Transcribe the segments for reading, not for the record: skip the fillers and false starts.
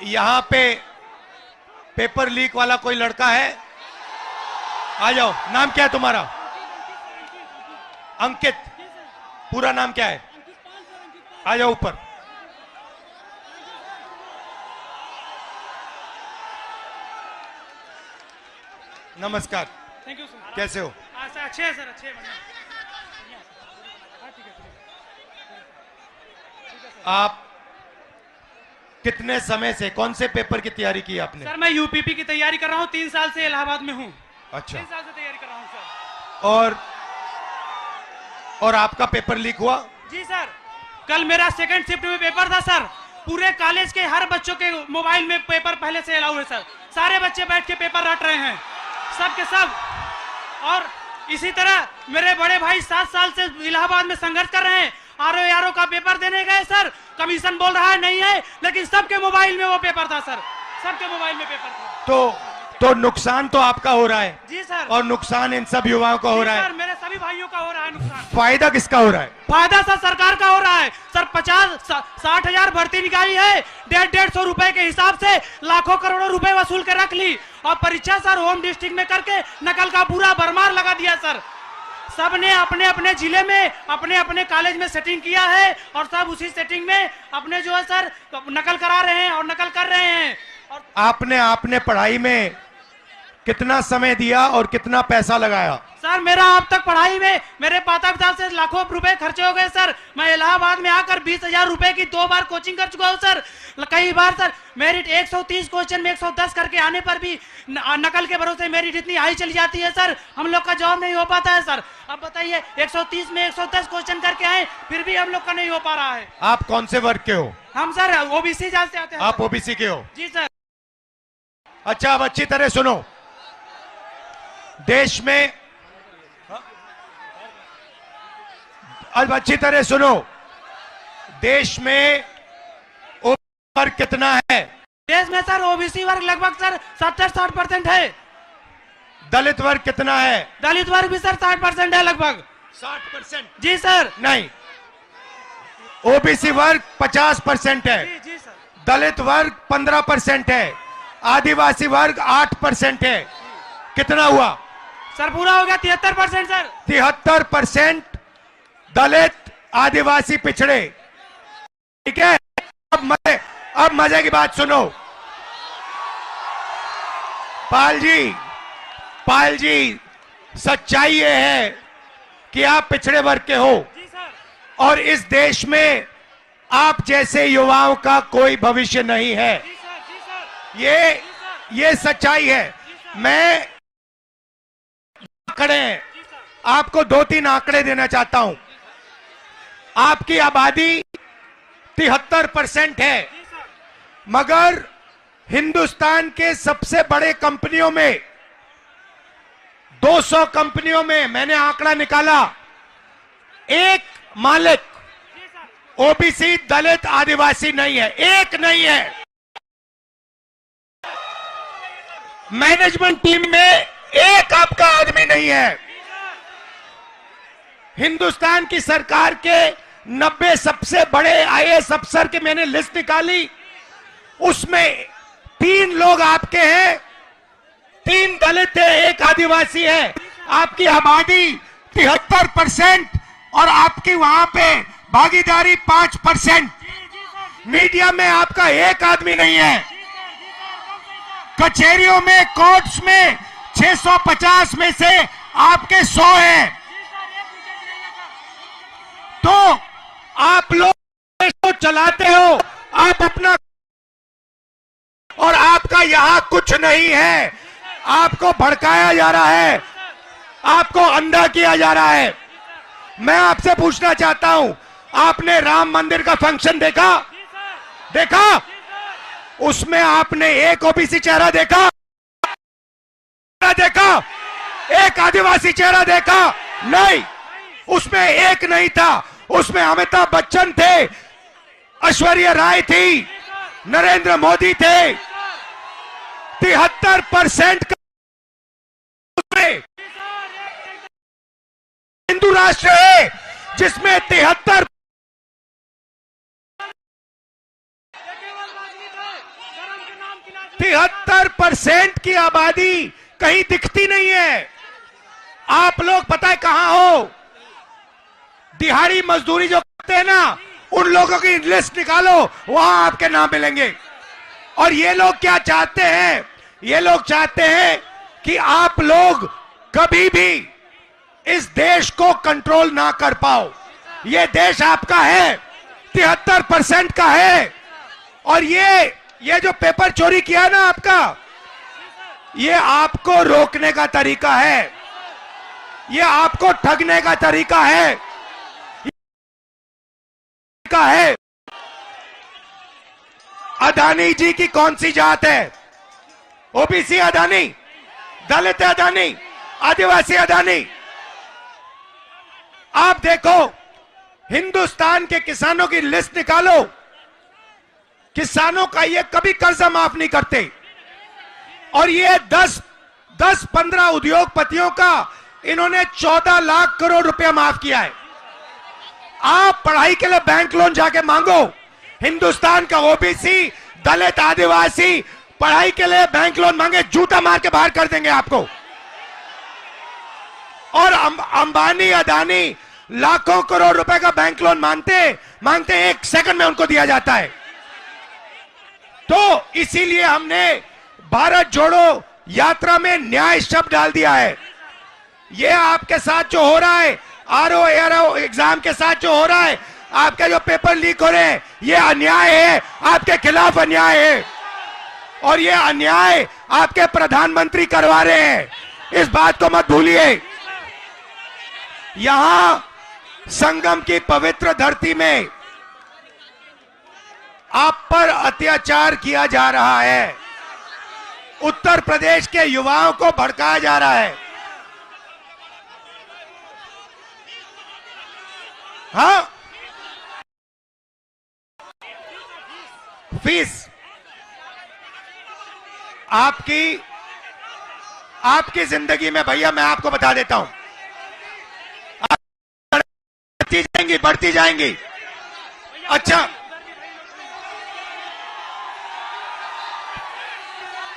यहाँ पे paper leak वाला कोई लड़का है? आ जाओ। नाम क्या है तुम्हारा? अंकित। पूरा नाम क्या है? आ जाओ ऊपर। नमस्कार। Thank you sir. कैसे हो? सर अच्छे हैं सर, अच्छे हैं। आप कितने समय से कौन से पेपर की तैयारी की आपने? सर मैं यूपीपी की तैयारी कर रहा हूँ, 3 साल से इलाहाबाद में हूँ। अच्छा। 3 साल से तैयारी कर रहा हूँ सर। और आपका पेपर लीक हुआ? जी सर, कल मेरा सेकंड शिफ्ट में पेपर था सर। पूरे कॉलेज के हर बच्चों के मोबाइल में पेपर पहले से अलाउ है सर। सारे बच्चे बैठ के पेपर रट रहे हैं, सब के सब। और इसी तरह मेरे बड़े भाई 7 साल से इलाहाबाद में संघर्ष कर रहे हैं। आरओ का पेपर देने गए सर, कमीशन बोल रहा है नहीं है, लेकिन सबके मोबाइल में वो पेपर था सर, सबके मोबाइल में पेपर था। तो नुकसान तो आपका हो रहा है। जी सर। और नुकसान इन सब युवाओं का हो रहा है। सर मेरे सभी भाइयों का हो रहा है नुकसान। फायदा किसका हो रहा है? फायदा सर सरकार का हो रहा है सर। 50-60 हजार भर्ती निकाली है, 150 रुपए के हिसाब से लाखों करोड़ों रुपए वसूल के रख ली। और परीक्षा सर होम डिस्ट्रिक्ट में करके नकल का पूरा भरमार लगा दिया सर। सबने अपने अपने जिले में अपने अपने कॉलेज में सेटिंग किया है, और सब उसी सेटिंग में अपने जो है सर नकल करा रहे हैं और नकल कर रहे हैं। और आपने पढ़ाई में कितना समय दिया और कितना पैसा लगाया? सर मेरा अब तक पढ़ाई में मेरे माता पिता से लाखों रुपए खर्चे हो गए सर। मैं इलाहाबाद में आकर 20,000 रुपए की 2 बार कोचिंग कर चुका हूँ सर। कई बार सर मेरिट 130 क्वेश्चन में 110 करके आने पर भी नकल के भरोसे मेरिट इतनी हाई चली जाती है सर, हम लोग का जॉब नहीं हो पाता है सर। अब बताइए 130 में 110 क्वेश्चन करके आए, फिर भी हम लोग का नहीं हो पा रहा है। आप कौन से वर्ग के हो? हम सर ओबीसी जात से आते हैं। आप ओबीसी के हो? जी सर। अच्छा, अब अच्छी तरह सुनो। देश में, अब अच्छी तरह सुनो, देश में ओबीसी वर्ग कितना है? देश में सर ओबीसी वर्ग लगभग सर 70-60% है। दलित वर्ग कितना है? दलित वर्ग भी सर 60% है लगभग। 60%? जी सर। नहीं, ओबीसी वर्ग 50% है। जी सर। दलित वर्ग 15% है। आदिवासी वर्ग 8% है। कितना हुआ सर? पूरा हो गया 73% सर। 73% दलित आदिवासी पिछड़े। ठीक है। अब मजे की बात सुनो। पाल जी, सच्चाई ये है कि आप पिछड़े वर्ग के हो। जी सर। और इस देश में आप जैसे युवाओं का कोई भविष्य नहीं है। जी सर, जी सर। ये सच्चाई है। मैं आंकड़े हैं, आपको 2-3 आंकड़े देना चाहता हूं। आपकी आबादी 73% है, मगर हिंदुस्तान के सबसे बड़े कंपनियों में 200 कंपनियों में मैंने आंकड़ा निकाला, एक मालिक ओबीसी दलित आदिवासी नहीं है, एक नहीं है। मैनेजमेंट टीम में एक आपका आदमी नहीं है। हिंदुस्तान की सरकार के 90 सबसे बड़े आईएएस अफसर की मैंने लिस्ट निकाली, उसमें 3 लोग आपके हैं, 3 दलित है, एक आदिवासी है। आपकी आबादी 73% और आपकी वहां पे भागीदारी 5%। मीडिया में आपका एक आदमी नहीं है। कचहरियों में, कोर्ट्स में 650 में से आपके 100 हैं। तो आप लोग देश को चलाते हो, आप अपना, और आपका यहां कुछ नहीं है। आपको भड़काया जा रहा है, आपको अंधा किया जा रहा है। मैं आपसे पूछना चाहता हूं, आपने राम मंदिर का फंक्शन देखा? उसमें आपने एक ओबीसी चेहरा देखा? एक आदिवासी चेहरा देखा? नहीं, उसमें एक नहीं था। उसमें अमिताभ बच्चन थे, ऐश्वर्या राय थी, नरेंद्र मोदी थे। 73% हिंदू राष्ट्र है जिसमें 73 73% की आबादी कहीं दिखती नहीं है। आप लोग पता है कहां हो? दिहाड़ी मजदूरी जो करते हैं ना, उन लोगों की लिस्ट निकालो, वहां आपके नाम मिलेंगे। और ये लोग क्या चाहते हैं? ये लोग चाहते हैं कि आप लोग कभी भी इस देश को कंट्रोल ना कर पाओ। ये देश आपका है, 73% का है। और ये जो पेपर चोरी किया है ना आपका, ये आपको रोकने का तरीका है, ये आपको ठगने का तरीका है। अदानी जी की कौन सी जात है? ओबीसी अदानी, दलित अदानी, आदिवासी अदानी। आप देखो, हिंदुस्तान के किसानों की लिस्ट निकालो, किसानों का ये कभी कर्जा माफ नहीं करते। और ये 10-15 उद्योगपतियों का इन्होंने 14 लाख करोड़ रुपया माफ किया है। आप पढ़ाई के लिए बैंक लोन जाके मांगो, हिंदुस्तान का ओबीसी, दलित, आदिवासी पढ़ाई के लिए बैंक लोन मांगे, जूता मार के बाहर कर देंगे आपको। और अंबानी, अदानी लाखों करोड़ रुपए का बैंक लोन मांगते 1 सेकंड में उनको दिया जाता है। तो इसीलिए हमने भारत जोड़ो यात्रा में न्याय शब्द डाल दिया है। ये आपके साथ जो हो रहा है, आरओ एआरओ एग्जाम के साथ जो हो रहा है, आपके जो पेपर लीक हो रहे हैं, ये अन्याय है, आपके खिलाफ अन्याय है। और ये अन्याय आपके प्रधानमंत्री करवा रहे हैं, इस बात को मत भूलिए। यहां संगम की पवित्र धरती में आप पर अत्याचार किया जा रहा है, उत्तर प्रदेश के युवाओं को भड़काया जा रहा है। हाँ, फीस आपकी जिंदगी में भैया मैं आपको बता देता हूं, बढ़ती जाएंगी। अच्छा,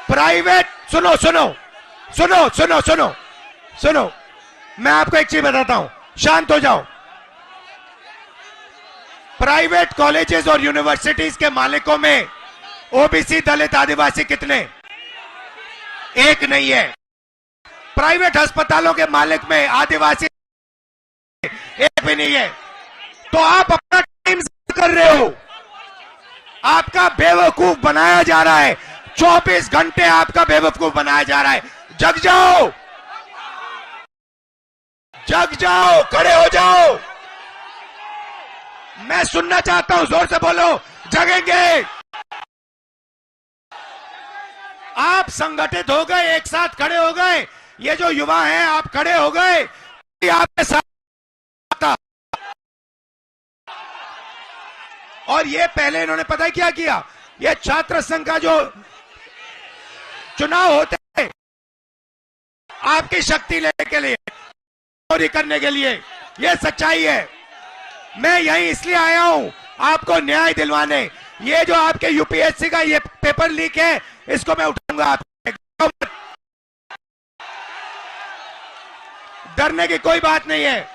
प्राइवेट, सुनो, मैं आपको एक चीज बताता हूं, शांत हो जाओ। प्राइवेट कॉलेजेस और यूनिवर्सिटीज के मालिकों में ओबीसी, दलित, आदिवासी कितने? एक नहीं है। प्राइवेट अस्पतालों के मालिक में आदिवासी एक भी नहीं है। तो आप अपना टाइम कर रहे हो, आपका बेवकूफ बनाया जा रहा है। 24 घंटे आपका बेवकूफ बनाया जा रहा है। जग जाओ, खड़े हो जाओ। मैं सुनना चाहता हूं, जोर से बोलो, जगेंगे। आप संगठित हो गए, एक साथ खड़े हो गए। ये जो युवा हैं, आप खड़े हो गए, आपके साथ। और ये पहले इन्होंने पता है क्या किया? ये छात्र संघ का जो चुनाव होते हैं, आपकी शक्ति लेने के लिए, चोरी करने के लिए, ये सच्चाई है। मैं यहीं इसलिए आया हूं, आपको न्याय दिलवाने। ये जो आपके यूपीएससी का ये पेपर लीक है, इसको मैं उठाऊंगा। आप डरने की कोई बात नहीं है,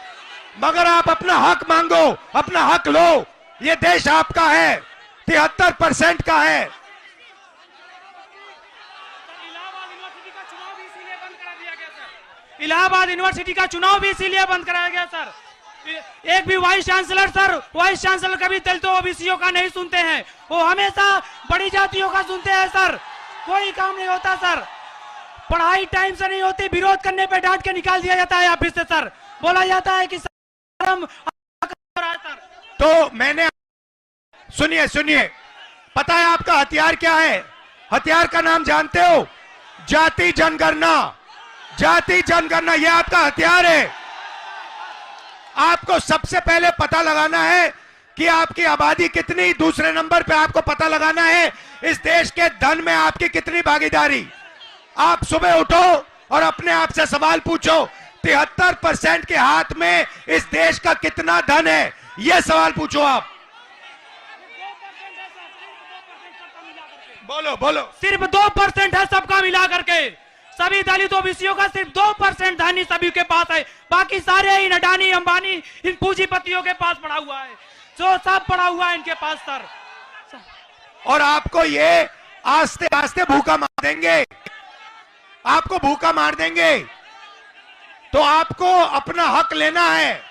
मगर आप अपना हक मांगो, अपना हक लो। ये देश आपका है, 73% का है। इलाहाबाद यूनिवर्सिटी का चुनाव भी इसीलिए बंद कराया गया सर। एक भी वाइस चांसलर कभी दलितों ओबीसीओं का नहीं सुनते हैं, वो हमेशा बड़ी जातियों का सुनते हैं सर। कोई काम नहीं होता सर, पढ़ाई टाइम से नहीं होती, विरोध करने पे डांट के निकाल दिया जाता है ऑफिस से सर। बोला जाता है कि सर। तो मैंने, सुनिए, पता है आपका हथियार क्या है? हथियार का नाम जानते हो? जाति जनगणना, यह आपका हथियार है। आपको सबसे पहले पता लगाना है कि आपकी आबादी कितनी, दूसरे नंबर पे आपको पता लगाना है इस देश के धन में आपकी कितनी भागीदारी। आप सुबह उठो और अपने आप से सवाल पूछो, 73% के हाथ में इस देश का कितना धन है? यह सवाल पूछो आप। बोलो बोलो। सिर्फ 2% है सबका मिला करके, सभी दलित ओबीसीओं का सिर्फ 2% धनी सभी के पास है, बाकी सारे इन अडानी अंबानी इन पूंजीपतियों के पास पड़ा हुआ है, जो सब पड़ा हुआ है इनके पास सर। और आपको ये आस्ते आस्ते भूखा मार देंगे, आपको भूखा मार देंगे। तो आपको अपना हक लेना है,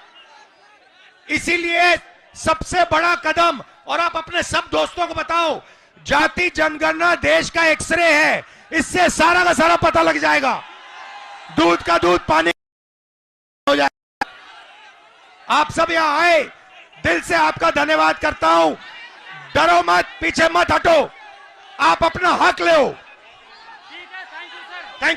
इसीलिए सबसे बड़ा कदम, और आप अपने सब दोस्तों को बताओ, जाति जनगणना देश का एक्सरे है, इससे सारा का सारा पता लग जाएगा, दूध का दूध पानी हो जाएगा। आप सब यहां आए, दिल से आपका धन्यवाद करता हूं। डरो मत, पीछे मत हटो, आप अपना हक ले।